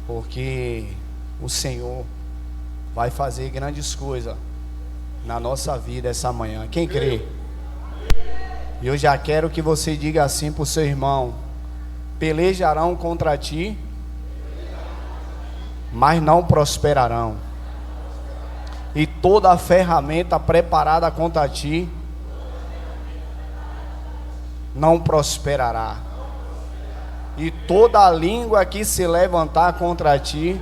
porque o Senhor vai fazer grandes coisas na nossa vida essa manhã. Quem crê? E eu já quero que você diga assim para o seu irmão: pelejarão contra ti, mas não prosperarão, e toda a ferramenta preparada contra ti não prosperará, e toda a língua que se levantar contra ti,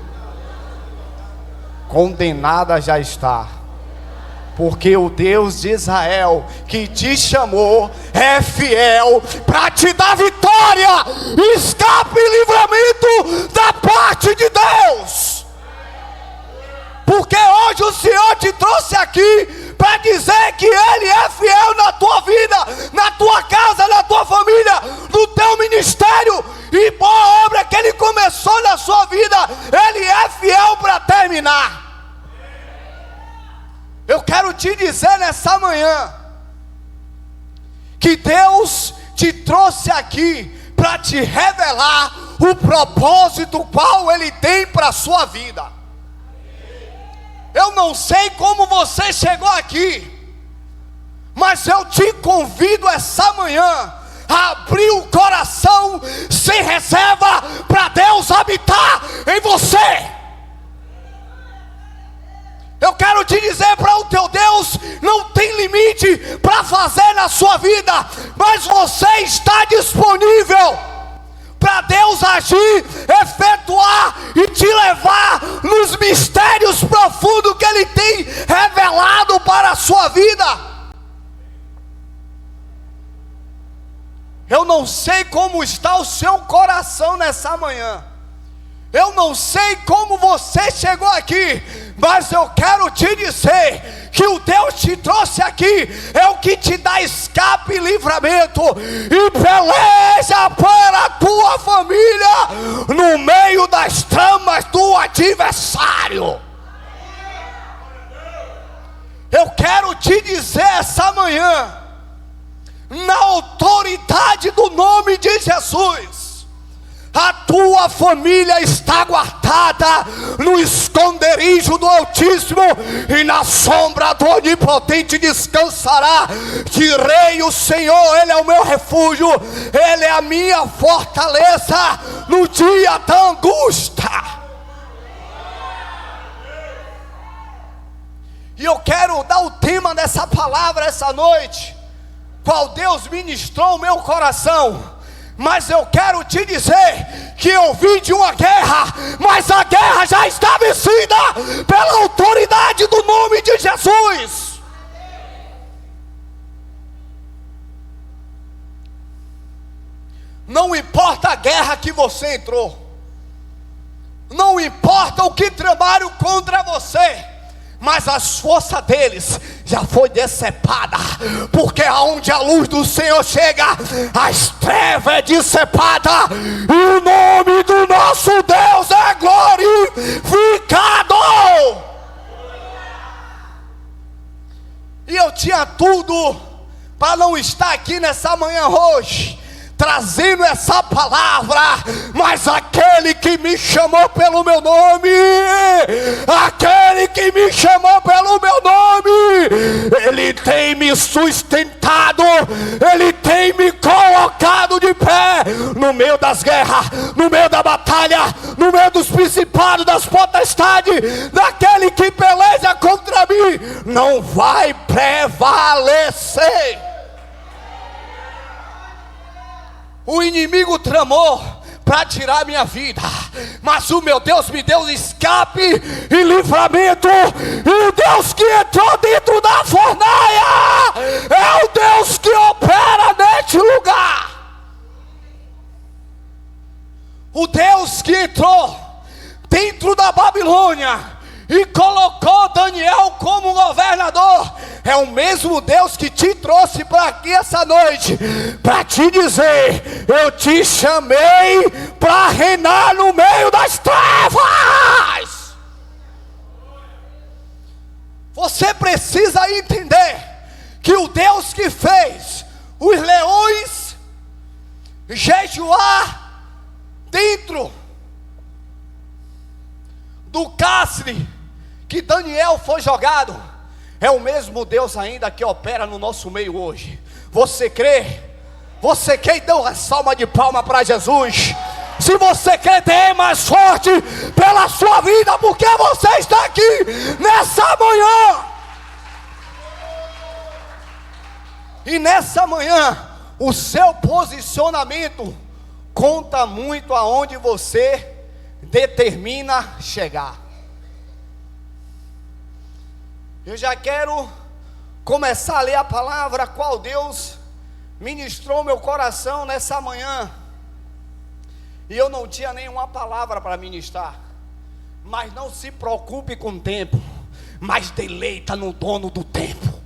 condenada já está. Porque o Deus de Israel que te chamou é fiel para te dar vitória, escape e livramento da parte de Deus. Porque hoje o Senhor te trouxe aqui para dizer que Ele é fiel na tua vida, na tua casa, na tua família, no teu ministério. E boa obra que Ele começou na sua vida, Ele é fiel para terminar. Eu quero te dizer nessa manhã que Deus te trouxe aqui para te revelar o propósito qual Ele tem para a sua vida. Eu não sei como você chegou aqui, mas eu te convido essa manhã a abrir o coração sem reserva para Deus habitar em você. Eu quero te dizer para o teu Deus, não tem limite para fazer na sua vida, mas você está disponível para Deus agir, efetuar e te levar nos mistérios profundos que Ele tem revelado para a sua vida. Eu não sei como está o seu coração nessa manhã, eu não sei como você chegou aqui, mas eu quero te dizer que o Deus te trouxe aqui é o que te dá escape e livramento, e peleja para a tua família no meio das tramas do adversário. Eu quero te dizer essa manhã, na autoridade do nome de Jesus, a tua família está guardada no esconderijo do Altíssimo, e na sombra do Onipotente descansará. Direi: o Senhor, Ele é o meu refúgio, Ele é a minha fortaleza no dia da angústia. E eu quero dar o tema dessa palavra essa noite, qual Deus ministrou o meu coração. Mas eu quero te dizer que eu vim de uma guerra, mas a guerra já está vencida pela autoridade do nome de Jesus. Não importa a guerra que você entrou, não importa o que tramaram contra você, mas as forças deles já foi decepada, porque aonde a luz do Senhor chega, as trevas é decepada, e o nome do nosso Deus é glorificado. E eu tinha tudo para não estar aqui nessa manhã hoje, trazendo essa palavra, mas aquele que me chamou pelo meu nome, aquele que me chamou pelo meu nome, Ele tem me sustentado, Ele tem me colocado de pé, no meio das guerras, no meio da batalha, no meio dos principados, das potestades. Daquele que peleja contra mim, não vai prevalecer. O inimigo tramou para tirar minha vida, mas o meu Deus me deu escape e livramento. E o Deus que entrou dentro da fornalha é o Deus que opera neste lugar. O Deus que entrou dentro da Babilônia e colocou Daniel como governador é o mesmo Deus que te trouxe para aqui essa noite, para te dizer: eu te chamei para reinar no meio das trevas. Você precisa entender que o Deus que fez os leões jejuar dentro do cárcere que Daniel foi jogado, é o mesmo Deus ainda que opera no nosso meio hoje. Você crê? Você crê? Dê uma salva de palma para Jesus. Se você crê, dê mais forte pela sua vida, porque você está aqui nessa manhã. E nessa manhã, o seu posicionamento conta muito aonde você determina chegar. Eu já quero começar a ler a palavra a qual Deus ministrou meu coração nessa manhã. E eu não tinha nenhuma palavra para ministrar. Mas não se preocupe com o tempo, mas deleita no dono do tempo.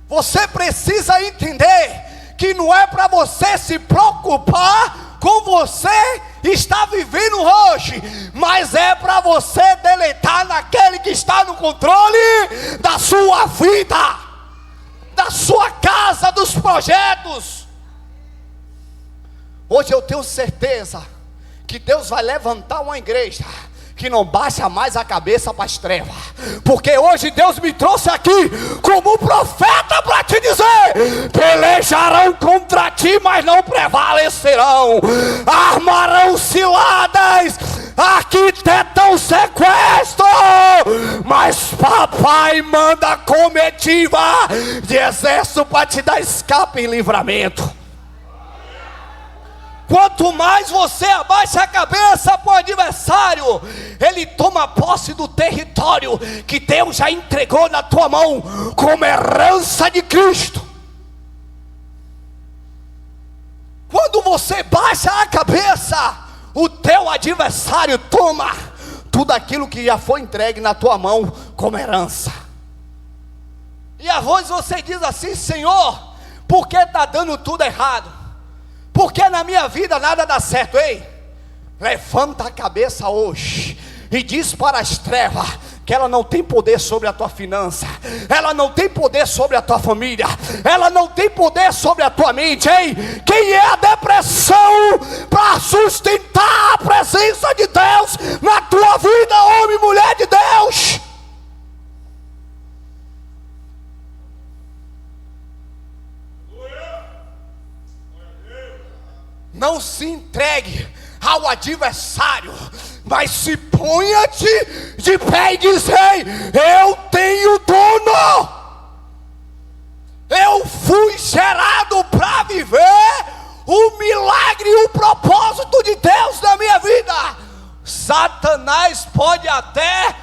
Você precisa entender que não é para você se preocupar com você está vivendo hoje, mas é para você deleitar naquele que está no controle da sua vida, da sua casa, dos projetos. Hoje eu tenho certeza que Deus vai levantar uma igreja que não baixa mais a cabeça para as trevas, porque hoje Deus me trouxe aqui como profeta para te dizer: pelejarão contra ti, mas não prevalecerão, armarão ciladas, arquitetam sequestro, mas papai manda comitiva de exército para te dar escape e livramento. Quanto mais você abaixa a cabeça para o adversário, ele toma posse do território que Deus já entregou na tua mão como herança de Cristo. Quando você baixa a cabeça, o teu adversário toma tudo aquilo que já foi entregue na tua mão como herança. E às vezes você diz assim: Senhor, por que está dando tudo errado? Porque na minha vida nada dá certo. Ei, levanta a cabeça hoje e diz para as trevas que ela não tem poder sobre a tua finança, ela não tem poder sobre a tua família, ela não tem poder sobre a tua mente. Ei, quem é a depressão para sustentar a presença de Deus na tua vida, homem e mulher de Deus? Não se entregue ao adversário, mas se ponha-te de pé e diz: ei, eu tenho dono. Eu fui gerado para viver o milagre e o propósito de Deus na minha vida. Satanás pode até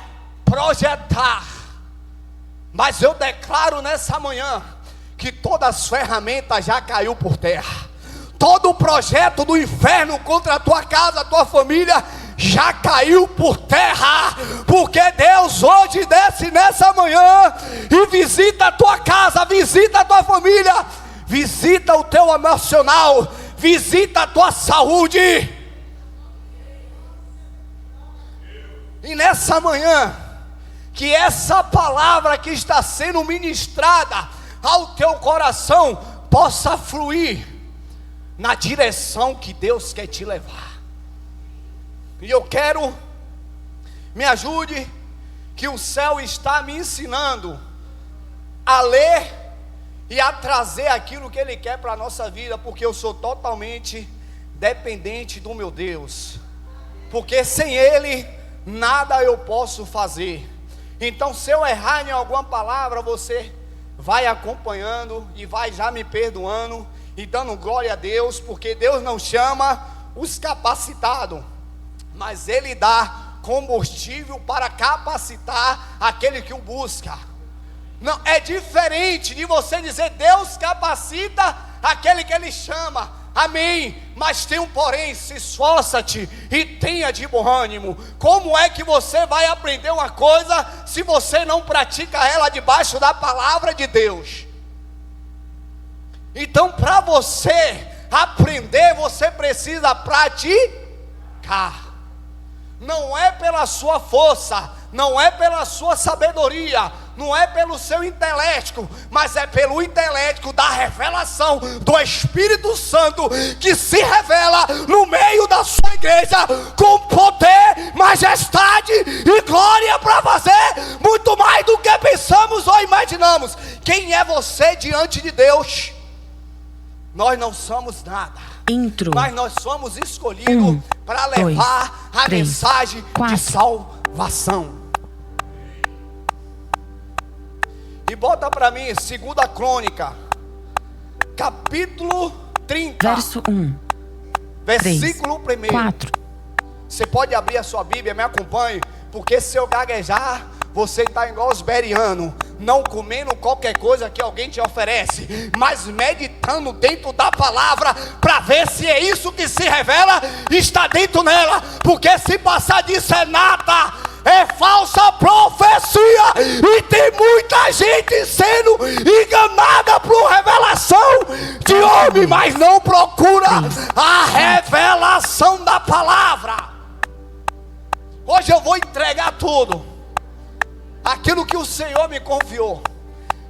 projetar, mas eu declaro nessa manhã que todas as ferramentas já caiu por terra. Todo o projeto do inferno contra a tua casa, a tua família, já caiu por terra, porque Deus hoje desce nessa manhã e visita a tua casa, visita a tua família, visita o teu emocional, visita a tua saúde. E nessa manhã, que essa palavra que está sendo ministrada ao teu coração possa fluir na direção que Deus quer te levar. E eu quero, me ajude, que o céu está me ensinando a ler e a trazer aquilo que Ele quer para a nossa vida, porque eu sou totalmente dependente do meu Deus, porque sem Ele nada eu posso fazer. Então, se eu errar em alguma palavra, você vai acompanhando e vai já me perdoando e dando glória a Deus, porque Deus não chama os capacitados, mas Ele dá combustível para capacitar aquele que o busca. Não, é diferente de você dizer: Deus capacita aquele que Ele chama. Amém, mas tem um porém: se esforça-te e tenha de bom ânimo. Como é que você vai aprender uma coisa se você não pratica ela debaixo da palavra de Deus? Então, para você aprender, você precisa praticar. Não é pela sua força, não é pela sua sabedoria, não é pelo seu intelecto, mas é pelo intelecto da revelação do Espírito Santo, que se revela no meio da sua igreja com poder majestade e glória para fazer muito mais do que pensamos ou imaginamos. Quem é você diante de Deus? Nós não somos nada, mas nós somos escolhidos para levar a mensagem de salvação. E bota para mim 2 Crônica, capítulo 30, verso 1, versículo 1. 4. Você pode abrir a sua Bíblia, me acompanhe, porque se eu gaguejar, você está igual os berianos, não comendo qualquer coisa que alguém te oferece, mas meditando dentro da palavra, para ver se é isso que se revela, está dentro nela, porque se passar disso é nada, é falsa profecia, e tem muita gente sendo enganada por revelação de homem, mas não procura a revelação da palavra. Hoje eu vou entregar tudo, aquilo que o Senhor me confiou.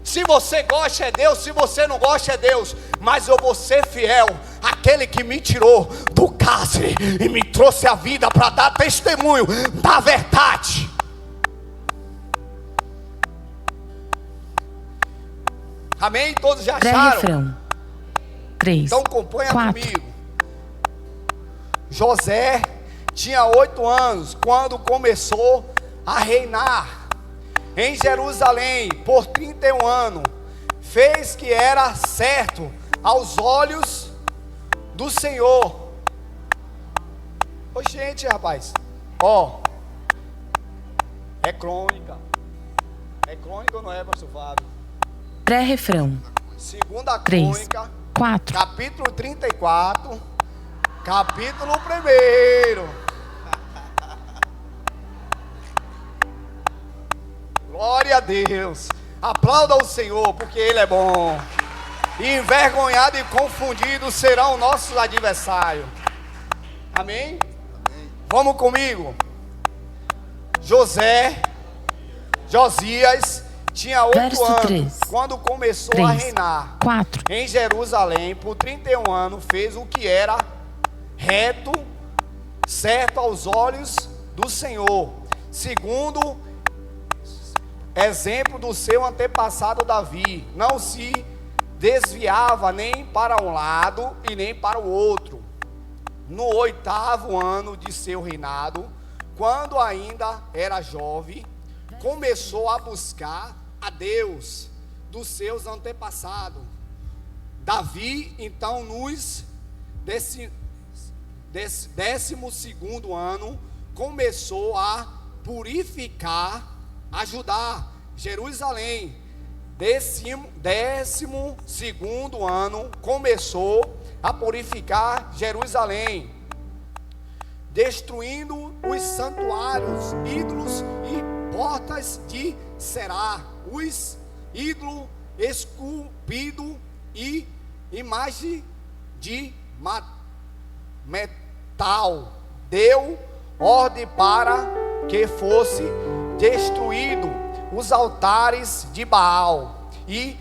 Se você gosta é Deus, se você não gosta é Deus, mas eu vou ser fiel àquele que me tirou do cárcere e me trouxe a vida para dar testemunho da verdade. Amém? Todos já acharam? Refrão. 3. Então acompanha 4. comigo. José tinha 8 anos quando começou a reinar em Jerusalém por 31 anos. Fez que era certo aos olhos do Senhor. Ô gente, rapaz, ó, é crônica. É crônica ou não é, pastor Fábio? Pré-refrão. 2 3, Crônica, 4. capítulo 34, capítulo 1. Glória a Deus. Aplauda o Senhor, porque Ele é bom. Envergonhado e confundido serão nossos adversários. Amém? Vamos comigo. Josias tinha 8 Verso anos 3. quando começou 3, a reinar 4. em Jerusalém. Por 31 anos fez o que era reto, certo aos olhos do Senhor, segundo exemplo do seu antepassado Davi. Não se desviava nem para um lado e nem para o outro. No 8º ano de seu reinado, quando ainda era jovem, começou a buscar a Deus dos seus antepassados. Davi, então, nos 12º ano, começou a purificar, ajudar Jerusalém. 12º ano, começou a purificar Jerusalém, destruindo os santuários, ídolos e portas de Será, os ídolos esculpidos e imagem de metal. Deu ordem para que fosse destruído os altares de Baal e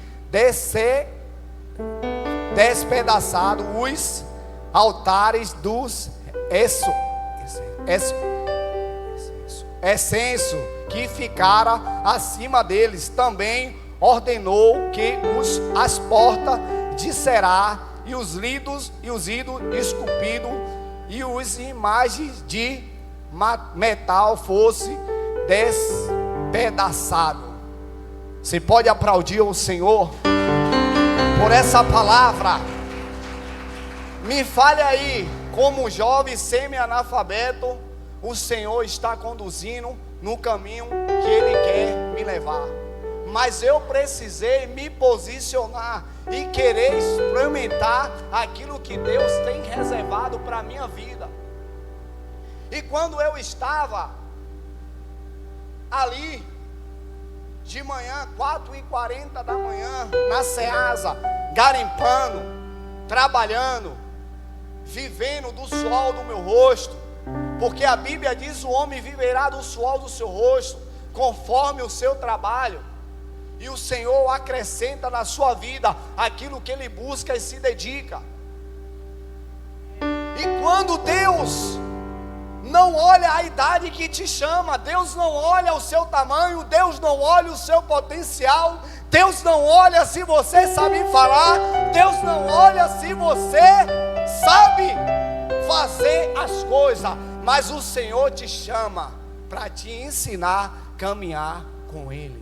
despedaçado os altares dos incenso que ficara acima deles. Também ordenou que as portas de Será e os ídolos esculpidos e as imagens de metal fosse despedaçado. Você pode aplaudir o Senhor por essa palavra. Me fale aí, como jovem semi-analfabeto, o Senhor está conduzindo no caminho que Ele quer me levar. Mas eu precisei me posicionar e querer experimentar aquilo que Deus tem reservado para a minha vida. E quando eu estava ali, de manhã, 4h40 da manhã, na Ceasa, garimpando, trabalhando, vivendo do suor do meu rosto, porque a Bíblia diz: o homem viverá do suor do seu rosto, conforme o seu trabalho. E o Senhor acrescenta na sua vida aquilo que Ele busca e se dedica. E quando Deus não olha a idade que te chama, Deus não olha o seu tamanho, Deus não olha o seu potencial, Deus não olha se você sabe falar, Deus não olha se você sabe fazer as coisas, mas o Senhor te chama para te ensinar a caminhar com Ele.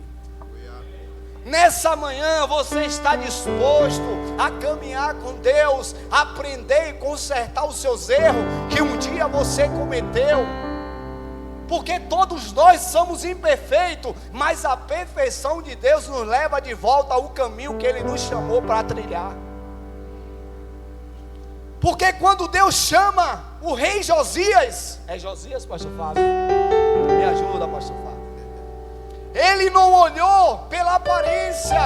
Nessa manhã você está disposto a caminhar com Deus, aprender e consertar os seus erros que um dia você cometeu, porque todos nós somos imperfeitos, mas a perfeição de Deus nos leva de volta ao caminho que Ele nos chamou para trilhar. Porque quando Deus chama o rei Josias, é Josias, pastor Fábio? Me ajuda, pastor Fábio. Ele não olhou pela aparência,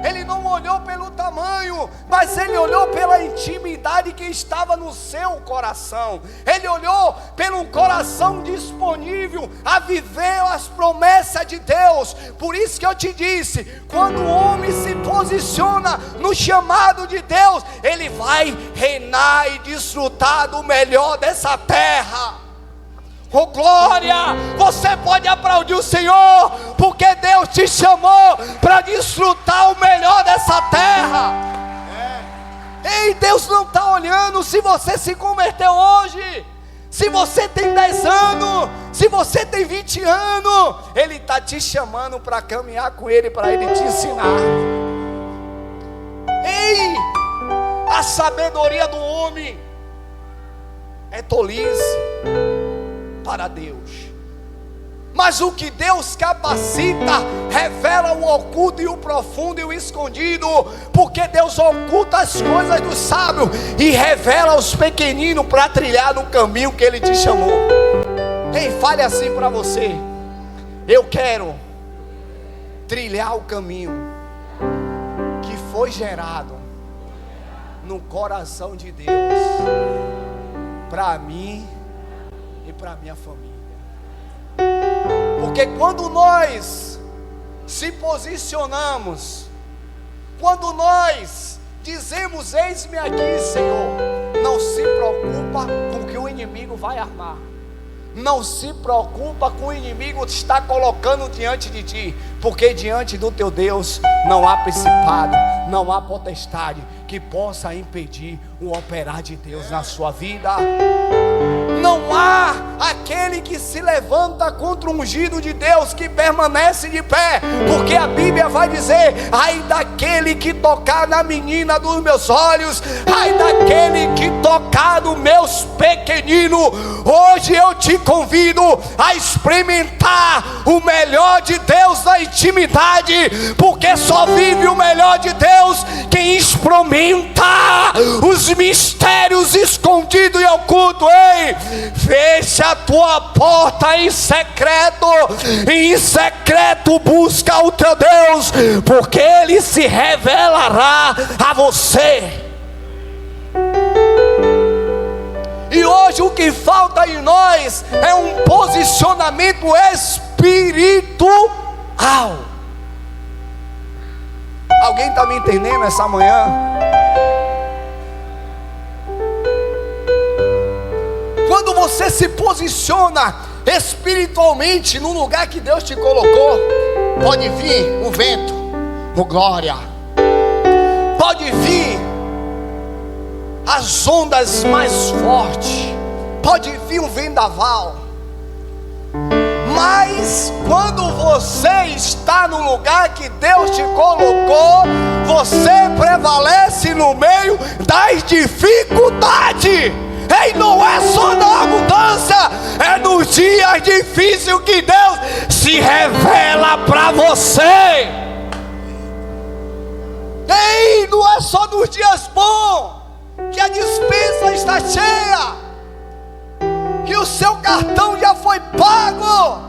ele não olhou pelo tamanho, mas ele olhou pela intimidade que estava no seu coração. Ele olhou pelo coração disponível a viver as promessas de Deus. Por isso que eu te disse, quando o homem se posiciona no chamado de Deus, ele vai reinar e desfrutar do melhor dessa terra. Oh glória, você pode aplaudir o Senhor, porque Deus te chamou para desfrutar o melhor dessa terra. Ei, Deus não está olhando se você se converteu hoje, se você tem 10 anos, se você tem 20 anos, Ele está te chamando para caminhar com Ele, para Ele te ensinar. Ei, a sabedoria do homem é tolice para Deus, mas o que Deus capacita revela o oculto e o profundo e o escondido, porque Deus oculta as coisas do sábio e revela aos pequeninos para trilhar no caminho que Ele te chamou. Ei, fale assim para você: eu quero trilhar o caminho que foi gerado no coração de Deus para mim e para minha família. Porque quando nós se posicionamos, quando nós dizemos: eis-me aqui, Senhor, não se preocupa com o que o inimigo vai armar, não se preocupa com o inimigo que está colocando diante de ti, porque diante do teu Deus não há principado, não há potestade que possa impedir o operar de Deus na sua vida. Não há aquele que se levanta contra o ungido de Deus que permanece de pé, porque a Bíblia vai dizer: ai daquele que tocar na menina dos meus olhos, ai daquele que tocar nos meus pequeninos. Hoje eu te convido a experimentar o melhor de Deus na intimidade, porque só vive o melhor de Deus quem experimenta os mistérios escondidos e ocultos. Ei, fecha a tua porta em secreto busca o teu Deus, porque Ele se revelará a você. E hoje o que falta em nós é um posicionamento espiritual. Alguém está me entendendo essa manhã? Quando você se posiciona espiritualmente no lugar que Deus te colocou, pode vir o vento, oh glória, pode vir as ondas mais fortes, pode vir um vendaval, mas quando você está no lugar que Deus te colocou, você prevalece no meio das dificuldades. E não é só na abundância, é nos dias difíceis que Deus se revela para você. E não é só nos dias bons que a despensa está cheia, que o seu cartão já foi pago,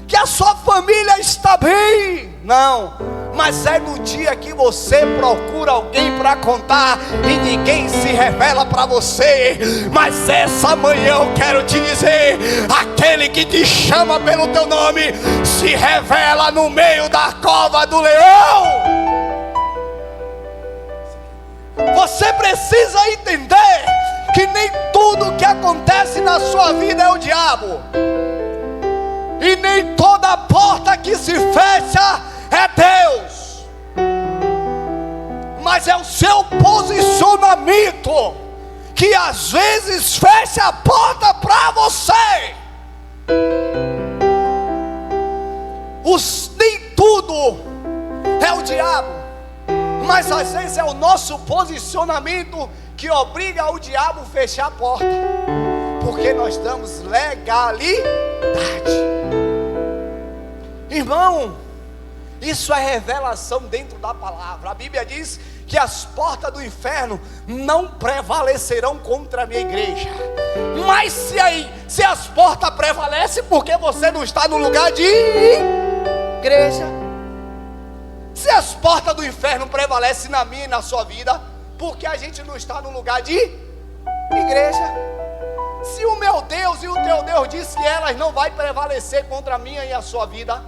que a sua família está bem. Não, mas é no dia que você procura alguém para contar e ninguém se revela para você. Mas essa manhã eu quero te dizer: aquele que te chama pelo teu nome se revela no meio da cova do leão. Você precisa entender que nem tudo que acontece na sua vida é o diabo, e nem toda porta que se fecha é Deus, mas é o seu posicionamento que às vezes fecha a porta para você. Nem tudo é o diabo, mas às vezes é o nosso posicionamento que obriga o diabo a fechar a porta, porque nós damos legalidade. Irmão, isso é revelação dentro da palavra. A Bíblia diz que as portas do inferno não prevalecerão contra a minha igreja. Mas se as portas prevalecem, porque você não está no lugar de igreja? Se as portas do inferno prevalecem na minha e na sua vida, porque a gente não está no lugar de igreja? Se o meu Deus e o teu Deus diz que elas não vai prevalecer contra a minha e a sua vida,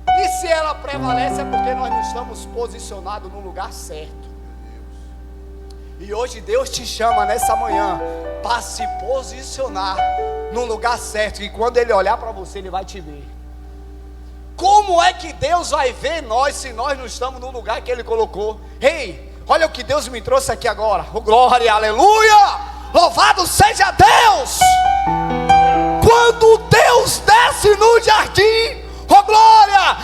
e se ela prevalece, é porque nós não estamos posicionados no lugar certo. E hoje Deus te chama nessa manhã para se posicionar no lugar certo, e quando Ele olhar para você, Ele vai te ver. Como é que Deus vai ver nós se nós não estamos no lugar que Ele colocou? Ei, olha o que Deus me trouxe aqui agora. Oh, glória, aleluia! Louvado seja Deus! Quando Deus desce no jardim, oh glória,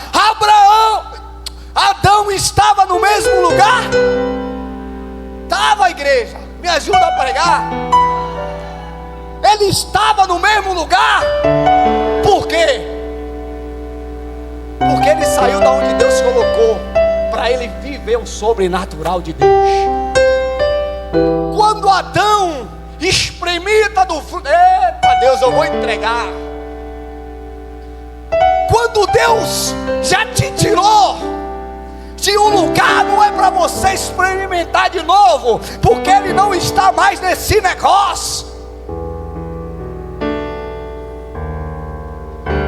Adão estava no mesmo lugar? Estava, igreja, me ajuda a pregar. Ele estava no mesmo lugar. Por quê? Porque ele saiu da onde Deus colocou, para ele viver o sobrenatural de Deus. Quando Adão experimenta do fruto, eita Deus, eu vou entregar. Quando Deus já te tirou de um lugar, não é para você experimentar de novo, porque Ele não está mais nesse negócio.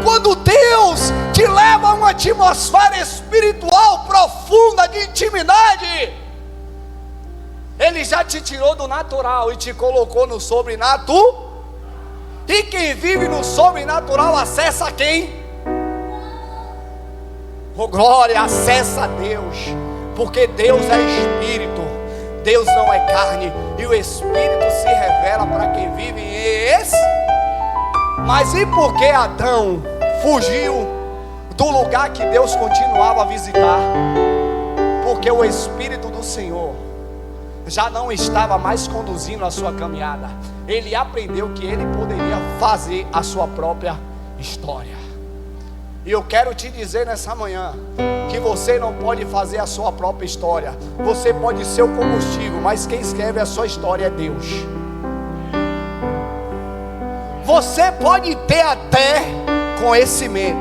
Quando Deus te leva a uma atmosfera espiritual profunda de intimidade, Ele já te tirou do natural e te colocou no sobrenatural. E quem vive no sobrenatural acessa quem? Oh glória, acessa a Deus, porque Deus é Espírito, Deus não é carne, e o Espírito se revela para quem vive em esse. Mas e por que Adão fugiu do lugar que Deus continuava a visitar? Porque o Espírito do Senhor já não estava mais conduzindo a sua caminhada. Ele aprendeu que ele poderia fazer a sua própria história. E eu quero te dizer nessa manhã que você não pode fazer a sua própria história. Você pode ser o combustível, mas quem escreve a sua história é Deus. Você pode ter até conhecimento,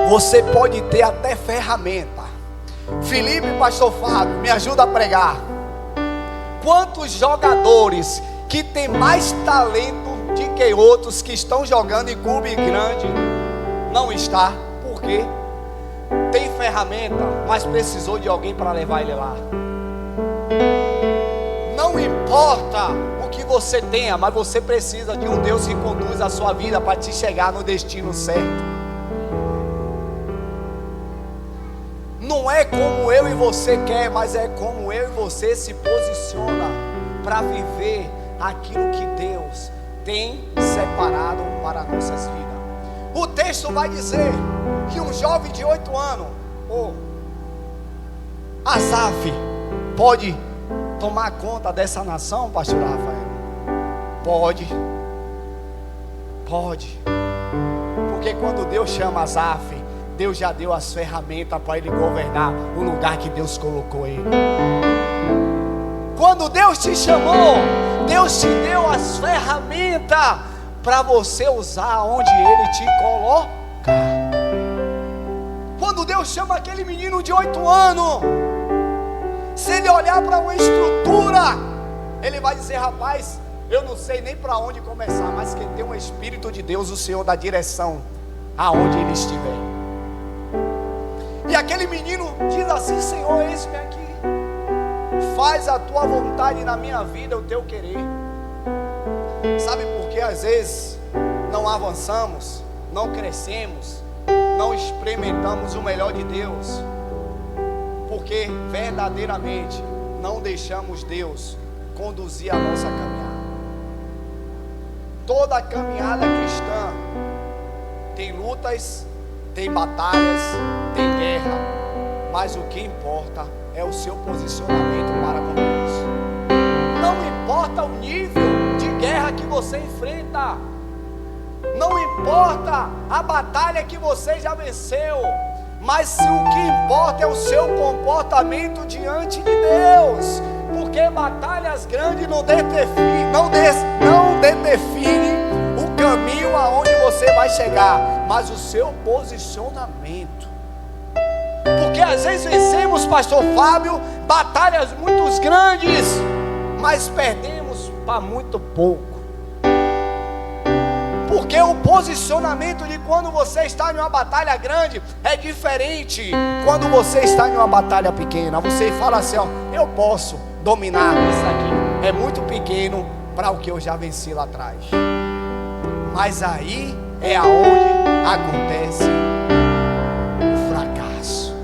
você pode ter até ferramenta. Felipe, pastor Fábio, me ajuda a pregar. Quantos jogadores que tem mais talento de que outros que estão jogando em clube grande não está? Por quê? Tem ferramenta, mas precisou de alguém para levar ele lá. Não importa o que você tenha, mas você precisa de um Deus que conduz a sua vida para te chegar no destino certo. Não é como eu e você quer, mas é como eu e você se posiciona para viver aquilo que Deus tem separado para nossas vidas. O texto vai dizer que um jovem de 8 anos, Asaf, pode tomar conta dessa nação, pastor Rafael? Pode. Porque quando Deus chama Asaf, Deus já deu as ferramentas para ele governar o lugar que Deus colocou ele. Quando Deus te chamou, Deus te deu as ferramentas para você usar onde Ele te colocar. Quando Deus chama aquele menino de 8 anos, se ele olhar para uma estrutura, ele vai dizer: rapaz, eu não sei nem para onde começar, mas quem tem um Espírito de Deus, o Senhor dá direção aonde ele estiver. E aquele menino diz assim: Senhor, eis-me aqui, faz a tua vontade na minha vida, o teu querer. Sabe por que às vezes não avançamos, não crescemos, não experimentamos o melhor de Deus? Porque verdadeiramente não deixamos Deus conduzir a nossa caminhada. Toda caminhada cristã tem lutas, tem batalhas, tem guerra, mas o que importa é o seu posicionamento para com Deus. Não importa o nível de guerra que você enfrenta, não importa a batalha que você já venceu, mas o que importa é o seu comportamento diante de Deus, porque batalhas grandes não definem o caminho aonde você vai chegar, mas o seu posicionamento. Porque às vezes vencemos, pastor Fábio, batalhas muito grandes, mas perdemos para muito pouco. Porque o posicionamento de quando você está em uma batalha grande é diferente quando você está em uma batalha pequena. Você fala assim, ó, eu posso dominar isso aqui, é muito pequeno para o que eu já venci lá atrás. Mas aí é aonde acontece o fracasso.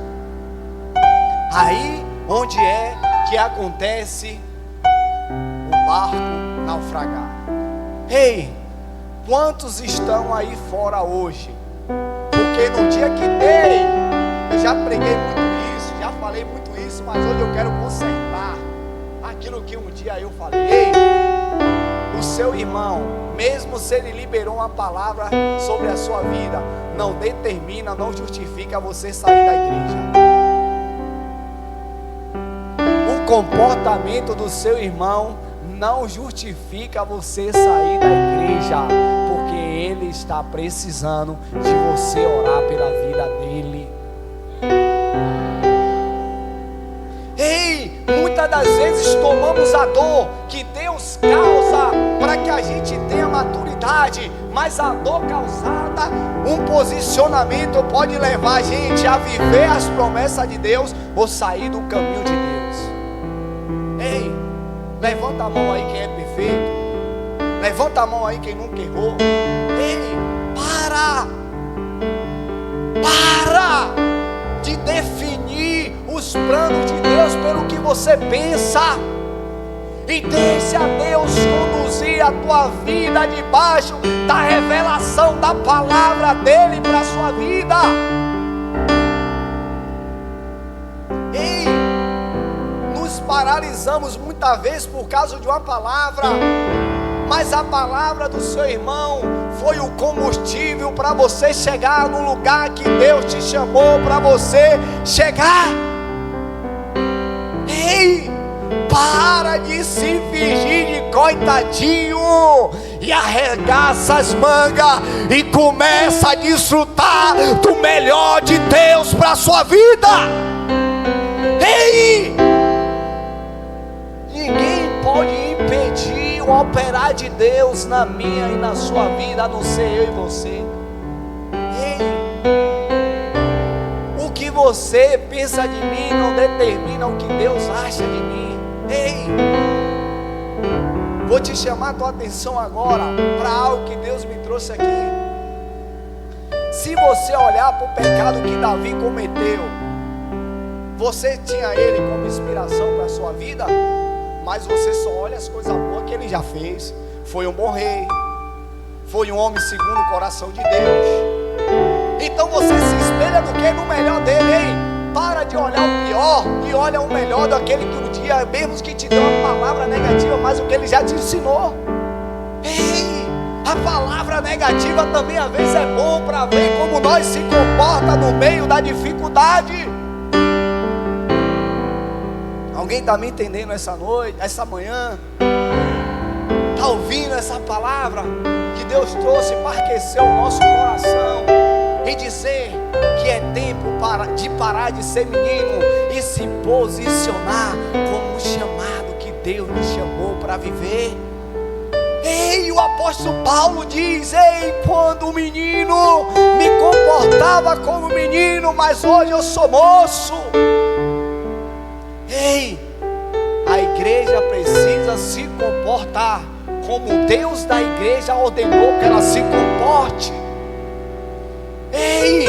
Aí onde é que acontece o barco naufragar. Ei, quantos estão aí fora hoje? Porque no dia que dei, eu já preguei muito isso, já falei muito isso, mas hoje eu quero consertar aquilo que um dia eu falei. Ei, o seu irmão, mesmo se ele liberou uma palavra sobre a sua vida, não determina, não justifica você sair da igreja. O comportamento do seu irmão não justifica você sair da igreja, porque ele está precisando de você orar pela vida dele. Ei, muitas das vezes tomamos a dor que Deus causa para que a gente tenha maturidade, mas a dor causada, um posicionamento pode levar a gente a viver as promessas de Deus ou sair do caminho de Deus. Ei, levanta a mão aí quem é perfeito. Levanta a mão aí quem nunca errou. Ei, para de definir os planos de Deus pelo que você pensa, e deixe a Deus conduzir a tua vida debaixo da revelação da palavra dele para a sua vida. Ei, nos paralisamos muitas vezes por causa de uma palavra, mas a palavra do seu irmão foi o combustível para você chegar no lugar que Deus te chamou para você chegar. Ei, para de se fingir de coitadinho e arregaça as mangas e começa a desfrutar do melhor de Deus para a sua vida. Ei, ninguém pode impedir o operar de Deus na minha e na sua vida, a não ser eu e você. Ei, o que você pensa de mim não determina o que Deus acha de mim. Ei, vou te chamar a tua atenção agora para algo que Deus me trouxe aqui. Se você olhar para o pecado que Davi cometeu, você tinha ele como inspiração para a sua vida, mas você só olha as coisas boas que ele já fez. Foi um bom rei, foi um homem segundo o coração de Deus. Então você se espelha no que? No melhor dele. Ei, para de olhar o pior e olha o melhor daquele que um dia, mesmo que te deu uma palavra negativa, mas o que ele já te ensinou. Ei, a palavra negativa também às vezes é bom para ver como nós se comporta no meio da dificuldade. Alguém está me entendendo essa noite, essa manhã? Está ouvindo essa palavra que Deus trouxe para aquecer o nosso coração e dizer que é tempo de parar de ser menino e se posicionar como o chamado que Deus nos chamou para viver. Ei, o apóstolo Paulo diz: ei, quando o menino me comportava como menino, mas hoje eu sou moço. Ei, se comporta como Deus da igreja ordenou que ela se comporte. Ei,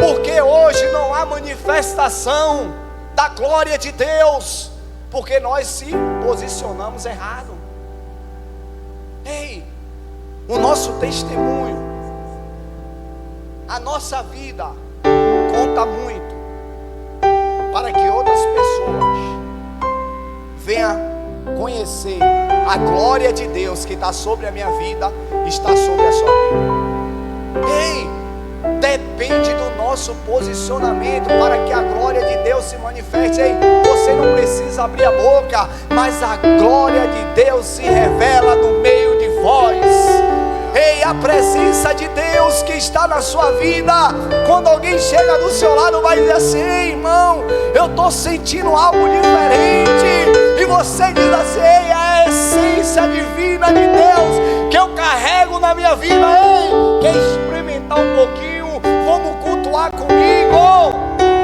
porque hoje não há manifestação da glória de Deus? Porque nós se posicionamos errado. Ei, o nosso testemunho, a nossa vida conta muito para que outras pessoas venham conhecer a glória de Deus que está sobre a minha vida, está sobre a sua vida. Ei, depende do nosso posicionamento para que a glória de Deus se manifeste. Ei, você não precisa abrir a boca, mas a glória de Deus se revela no meio de vós. Ei, a presença de Deus que está na sua vida, quando alguém chega do seu lado, vai dizer assim: ei, irmão, eu estou sentindo algo diferente. E você diz assim: ei, a essência divina de Deus que eu carrego na minha vida. Ei, quer experimentar um pouquinho? Vamos cultuar comigo.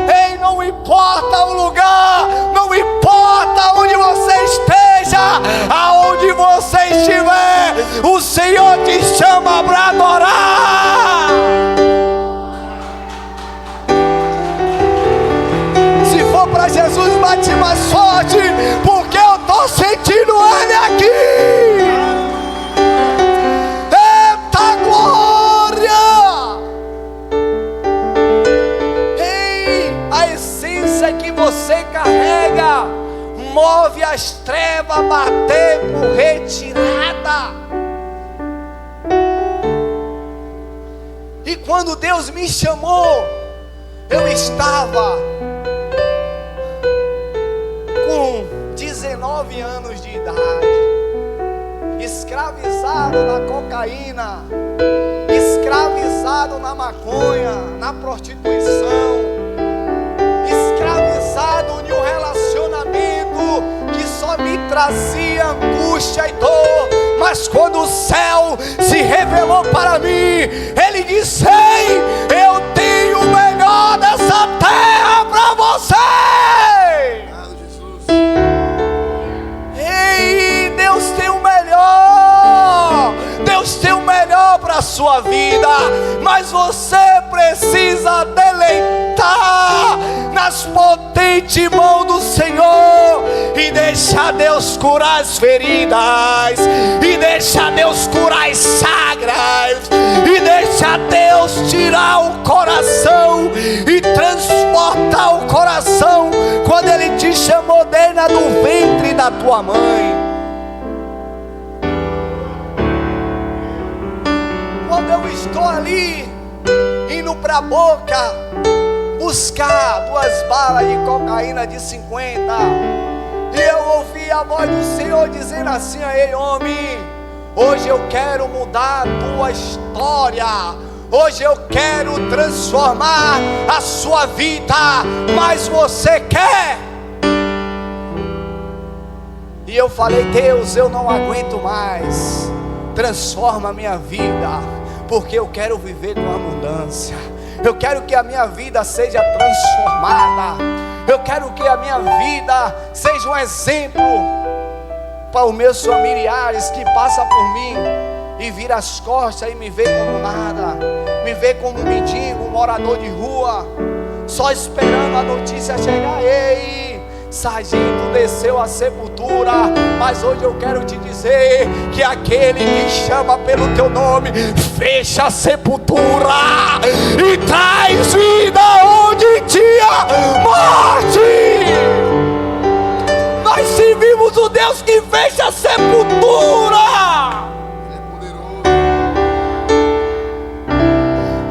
Ei, não importa o lugar, não importa onde você esteja, aonde você estiver, o Senhor te chama para adorar. Se for para Jesus, bate mais forte, porque eu estou sentindo Ele aqui. Eita glória! Ei, a essência que você carrega move as trevas a bater por retirada. E quando Deus me chamou, eu estava com 19 anos de idade, escravizado na cocaína, escravizado na maconha, na prostituição, escravizado em um relacionamento que só me trazia angústia e dor. Mas quando o céu se revelou para mim, Ele disse: ei, eu tenho o melhor dessa terra para você. Ei, Deus tem o melhor. Deus tem o melhor para a sua vida, mas você precisa deleitar nas potentes mãos do Senhor e deixar Deus curar as feridas, e deixar Deus curar as sagras, e deixar Deus tirar o coração e transportar o coração quando Ele te chamou desde do ventre da tua mãe. Quando eu estou ali indo para a boca buscar 2 balas de cocaína de 50, e eu ouvi a voz do Senhor dizendo assim a ele: homem, hoje eu quero mudar a tua história, hoje eu quero transformar a sua vida, mas você quer? E eu falei: Deus, eu não aguento mais, transforma a minha vida, porque eu quero viver com abundância. Eu quero que a minha vida seja transformada. Eu quero que a minha vida seja um exemplo para os meus familiares que passam por mim e viram as costas e me vê como nada, me vê como um mendigo, um morador de rua, só esperando a notícia chegar. Ei, sargento desceu a sepultura, mas hoje eu quero te dizer que aquele que chama pelo teu nome fecha a sepultura e traz vida onde tinha morte. Nós servimos o Deus que fecha a sepultura.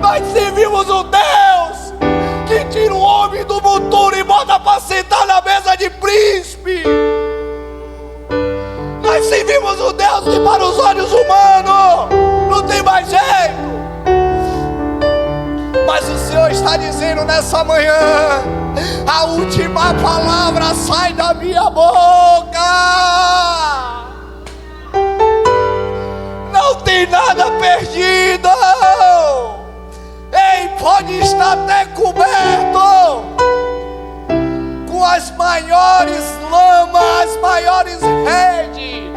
Nós servimos o Deus que tira o homem do monturo e bota para sentar na mesa de príncipe. Nós servimos o Deus que para os olhos humanos não tem mais jeito. Mas o Senhor está dizendo nessa manhã: a última palavra sai da minha boca. Não tem nada perdido. Ei, pode estar até coberto com as maiores lamas, as maiores redes,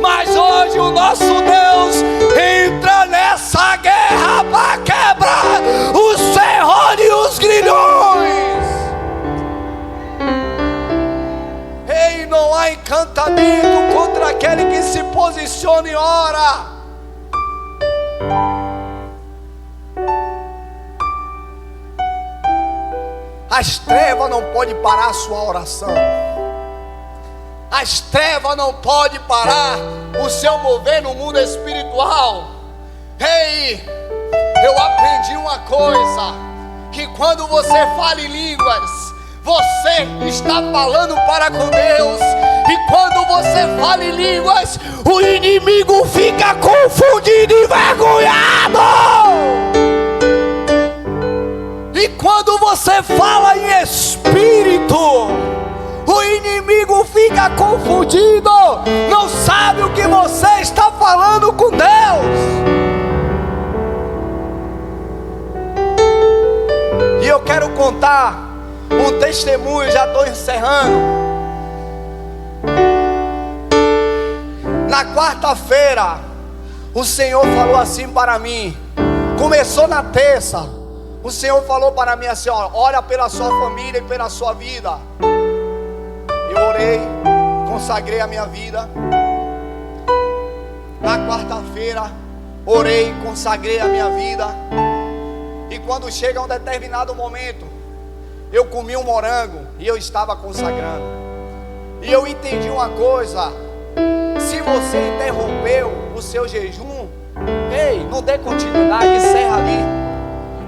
Mas hoje o nosso Deus entra nessa guerra para quebrar os ferrolhos e os grilhões. Ei, não há encantamento contra aquele que se posiciona e ora. As trevas não podem parar a sua oração. As trevas não podem parar o seu mover no mundo espiritual. Ei, eu aprendi uma coisa: que quando você fala em línguas, você está falando para com Deus. E quando você fala em línguas, o inimigo fica confundido e envergonhado. E quando você fala em espírito, o inimigo fica confundido, não sabe o que você está falando com Deus. E eu quero contar um testemunho, já estou encerrando. Na quarta-feira, o Senhor falou assim para mim. Começou na terça. O Senhor falou para mim assim: ó, ora pela sua família e pela sua vida. Eu orei, consagrei a minha vida. Na quarta-feira, orei, consagrei a minha vida. E quando chega um determinado momento, eu comi um morango e eu estava consagrando. E eu entendi uma coisa: se você interrompeu o seu jejum, ei, não dê continuidade, encerra ali.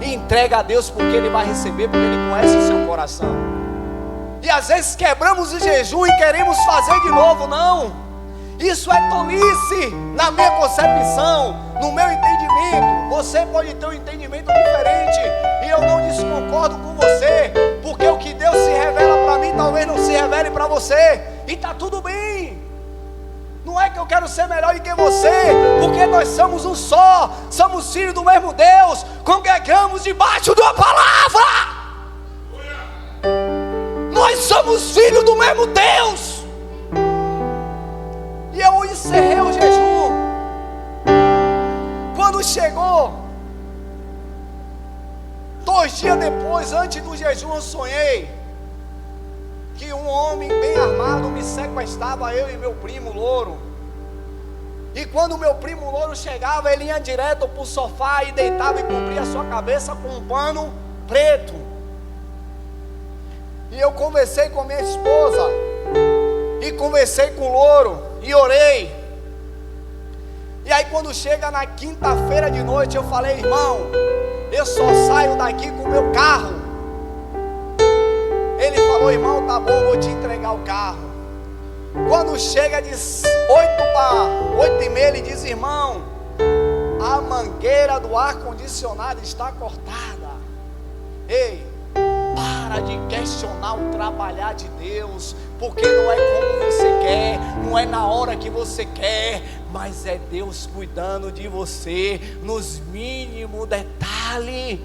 E entrega a Deus, porque Ele vai receber, porque Ele conhece o seu coração. E às vezes quebramos o jejum e queremos fazer de novo. Não, isso é tolice na minha concepção, no meu entendimento. Você pode ter um entendimento diferente, e eu não desconcordo com você, porque o que Deus se revela para mim talvez não se revele para você, e está tudo bem. Não é que eu quero ser melhor do que você, porque nós somos um só, somos filhos do mesmo Deus, congregamos debaixo de uma palavra. Nós somos filhos do mesmo Deus. E eu encerrei o jejum. Quando chegou 2 dias depois, antes do jejum, eu sonhei que um homem bem armado me sequestrava, eu e meu primo louro. E quando meu primo louro chegava, ele ia direto para o sofá e deitava e cobria a sua cabeça com um pano preto. E eu conversei com minha esposa, e conversei com o louro, e orei. E aí quando chega na quinta-feira de noite, eu falei: irmão, eu só saio daqui com o meu carro. Ele falou: irmão, tá bom, vou te entregar o carro. Quando chega de 8 para 8h30, ele diz: irmão, a mangueira do ar-condicionado está cortada. Ei, para de questionar o trabalhar de Deus, porque não é como você quer, não é na hora que você quer, mas é Deus cuidando de você nos mínimos detalhes.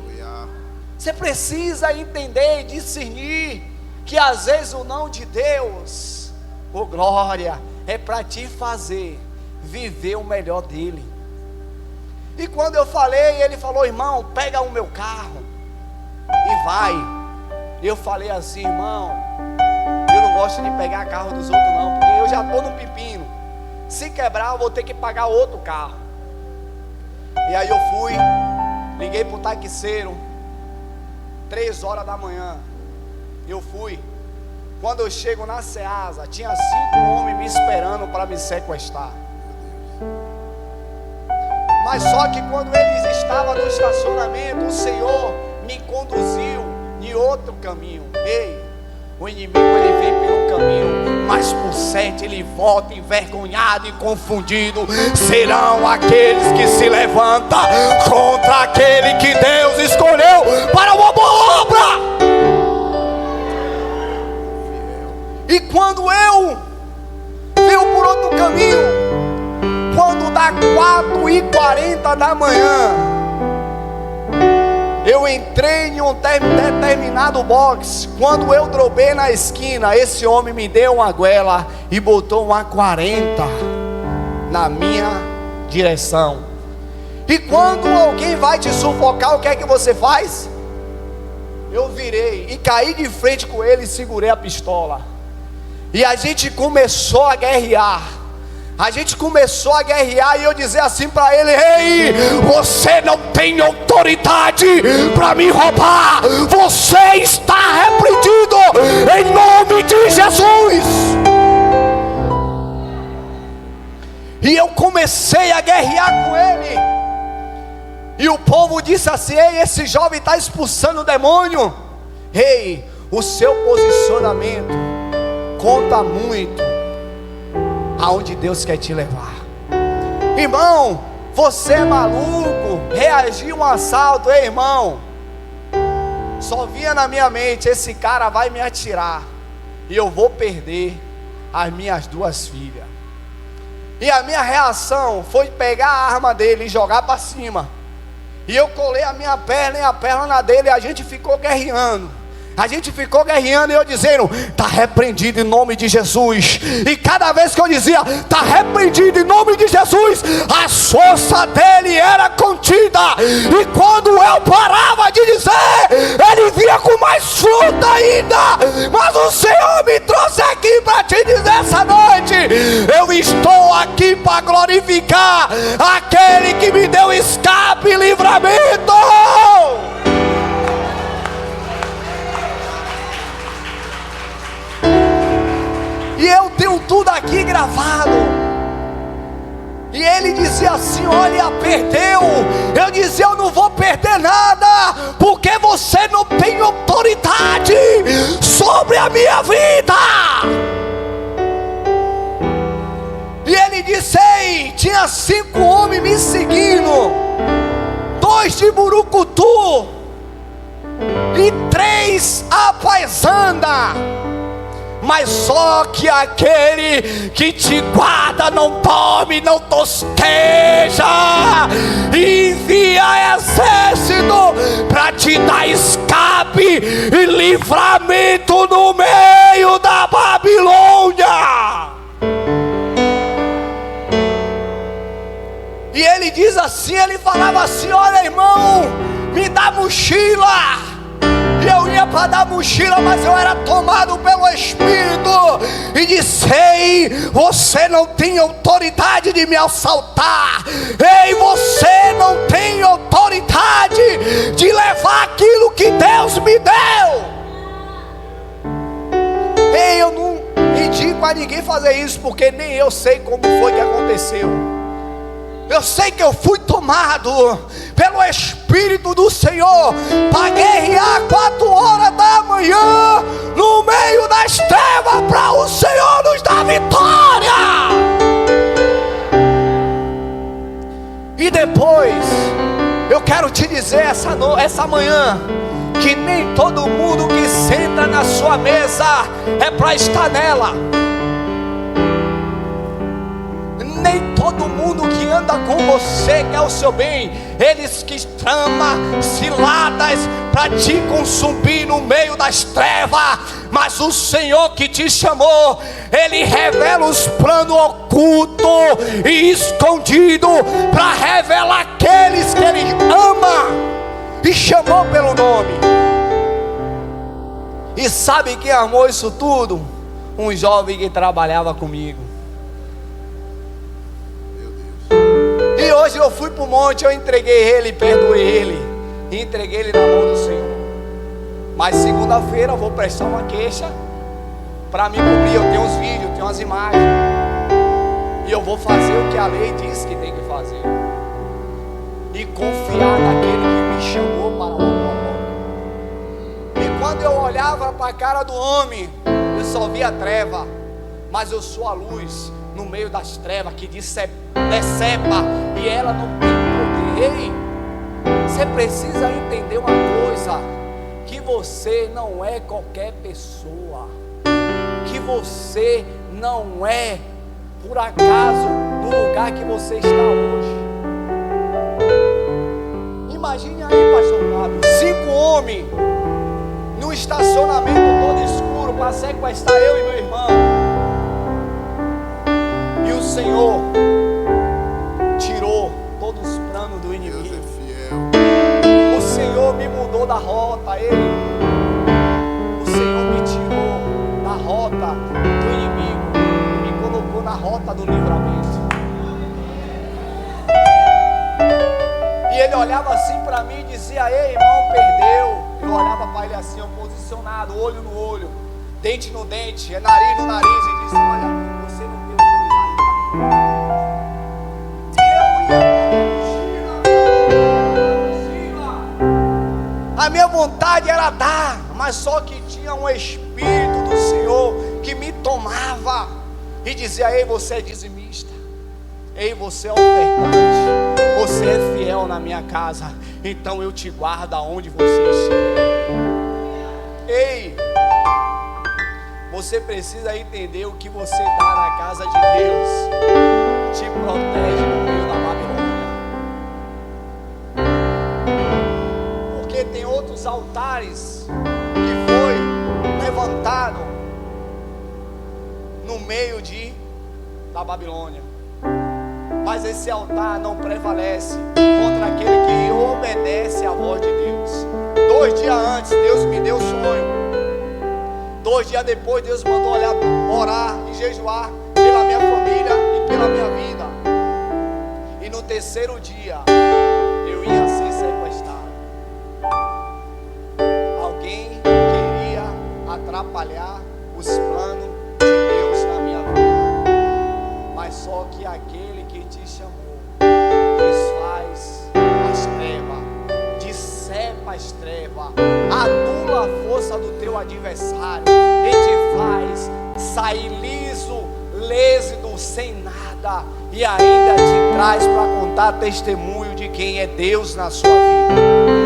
Você precisa entender e discernir que às vezes o não de Deus, oh glória, é para te fazer viver o melhor dele. E quando eu falei, ele falou: irmão, pega o meu carro e vai. Eu falei assim: irmão, eu não gosto de pegar carro dos outros não, porque eu já estou no pepino. Se quebrar, eu vou ter que pagar outro carro. E aí eu fui, liguei para o taxiceiro, 3 horas da manhã, eu fui. Quando eu chego na Ceasa, tinha 5 homens me esperando para me sequestrar. Mas só que quando eles estavam no estacionamento, o Senhor me conduziu em outro caminho. Ei, o inimigo ele vem pelo caminho, mas por 7 ele volta envergonhado e confundido. Serão aqueles que se levantam contra aquele que Deus escolheu para uma boa obra. E quando eu venho por outro caminho, quando dá 4h40 da manhã, eu entrei em um determinado box. Quando eu dropei na esquina, esse homem me deu uma goela e botou uma 40. na minha direção. E quando alguém vai te sufocar, o que é que você faz? Eu virei e caí de frente com ele e segurei a pistola. E a gente começou a guerrear. E eu dizer assim para ele: ei, você não tem autoridade para me roubar. Você está repreendido em nome de Jesus. E eu comecei a guerrear com ele. E o povo disse assim: ei, esse jovem está expulsando o demônio. Ei, o seu posicionamento conta muito aonde Deus quer te levar. Irmão, você é maluco? Reagir a um assalto, ei, irmão. Só vinha na minha mente: esse cara vai me atirar e eu vou perder as minhas 2 filhas. E a minha reação foi pegar a arma dele e jogar para cima. E eu colei a minha perna e a perna dele, e a gente ficou guerreando. E eu dizendo: está repreendido em nome de Jesus. E cada vez que eu dizia: está repreendido em nome de Jesus, a força dele era contida. E quando eu parava de dizer, ele vinha com mais fruta ainda. Mas o Senhor me trouxe aqui para te dizer essa noite: eu estou aqui para glorificar aquele que me deu escape e livramento. E eu tenho tudo aqui gravado. E ele dizia assim: olha, perdeu. Eu dizia: eu não vou perder nada, porque você não tem autoridade sobre a minha vida. E ele disse: ei, tinha 5 homens me seguindo, 2 de burucutu e 3 a paisanda. Mas só que aquele que te guarda não dorme, não tosqueja. Envia exército para te dar escape e livramento no meio da Babilônia. E ele diz assim, ele falava assim: olha, irmão, me dá mochila. E eu ia para dar mochila, mas eu era tomado pelo Espírito. E disse: ei, você não tem autoridade de me assaltar. Ei, você não tem autoridade de levar aquilo que Deus me deu. Ei, eu não indico a ninguém fazer isso, porque nem eu sei como foi que aconteceu. Eu sei que eu fui tomado pelo Espírito do Senhor para guerrear 4 horas da manhã no meio das trevas, para o Senhor nos dar vitória. E depois eu quero te dizer essa manhã que nem todo mundo que senta na sua mesa é para estar nela. Nem todo mundo que anda com você quer o seu bem. Eles que tramam ciladas para te consumir no meio das trevas. Mas o Senhor que te chamou, Ele revela os planos ocultos e escondidos, para revelar aqueles que Ele ama e chamou pelo nome. E sabe quem armou isso tudo? Um jovem que trabalhava comigo. E hoje eu fui para o monte, eu entreguei ele, perdoei ele, e entreguei ele na mão do Senhor. Mas segunda-feira eu vou prestar uma queixa para me cobrir. Eu tenho uns vídeos, tenho umas imagens, e eu vou fazer o que a lei diz que tem que fazer, e confiar naquele que me chamou para o propósito. E quando eu olhava para a cara do homem, eu só via treva, mas eu sou a luz no meio das trevas que decepa, e ela não tem poder. Ei, você precisa entender uma coisa: que você não é qualquer pessoa, que você não é por acaso no lugar que você está hoje. Imagine aí, pastor Fábio, 5 homens no estacionamento todo escuro para sequestrar eu e meu irmão. E o Senhor plano do Deus inimigo. é fiel. O Senhor me mudou da rota, o Senhor me tirou da rota do inimigo e me colocou na rota do livramento. E ele olhava assim para mim e dizia: ei, irmão, perdeu. Eu olhava para ele assim, posicionado, olho no olho, dente no dente, nariz no nariz, e disse: olha, você não tem autoridade para mim. A minha vontade era dar, mas só que tinha um Espírito do Senhor que me tomava e dizia: ei, você é dizimista, ei, você é ofertante, você é fiel na minha casa, então eu te guardo aonde você estiver. Ei, você precisa entender: o que você dá na casa de Deus te protege no meio da Babilônia. Porque tem outros altares que foi levantado no meio da Babilônia, mas esse altar não prevalece contra aquele que obedece à voz de Deus. 2 dias antes Deus me deu sonho. 2 dias depois Deus mandou orar e jejuar pela minha família e pela minha vida. E no 3º dia eu ia ser sequestrado. Alguém queria atrapalhar os planos de Deus na minha vida. Mas só que aquele que te chamou desfaz as trevas, dissipa as trevas, anula a força do teu adversário e te faz sair liso, lêsido, sem nada, e ainda te traz para contar testemunho de quem é Deus na sua vida.